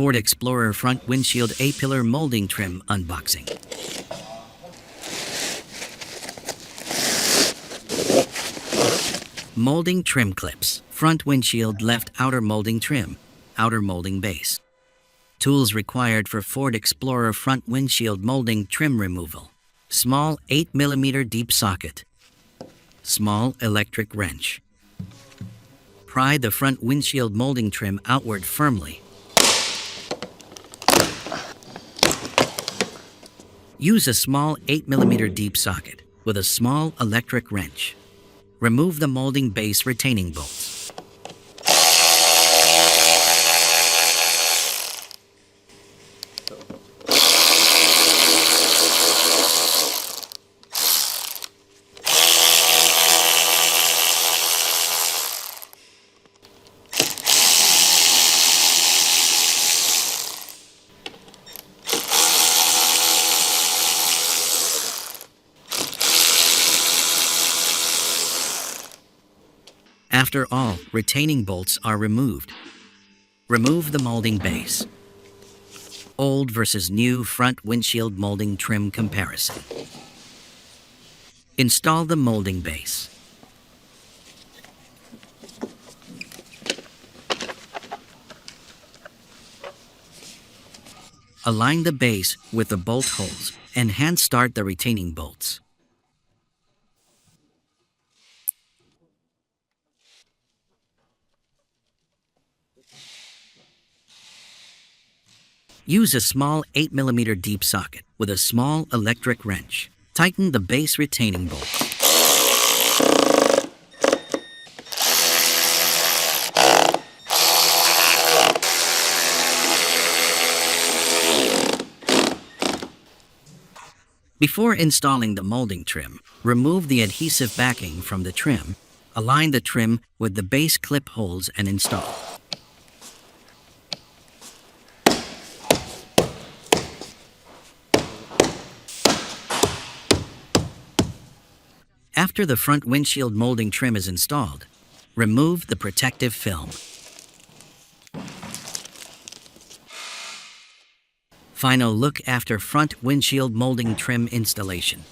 Ford Explorer front windshield A-pillar molding trim unboxing. Molding trim clips. Front windshield left outer molding trim, outer molding base. Tools required for Ford Explorer front windshield molding trim removal. Small 8mm deep socket. Small electric wrench. Pry the front windshield molding trim outward firmly. Use a small 8mm deep socket with a small electric wrench. Remove the molding base retaining bolts. After all retaining bolts are removed, remove the molding base. Old versus new front windshield molding trim comparison. Install the molding base. Align the base with the bolt holes and hand start the retaining bolts. Use a small 8mm deep socket with a small electric wrench. Tighten the base retaining bolt. Before installing the molding trim, remove the adhesive backing from the trim. Align the trim with the base clip holes and install. After the front windshield molding trim is installed, remove the protective film. Final look after front windshield molding trim installation.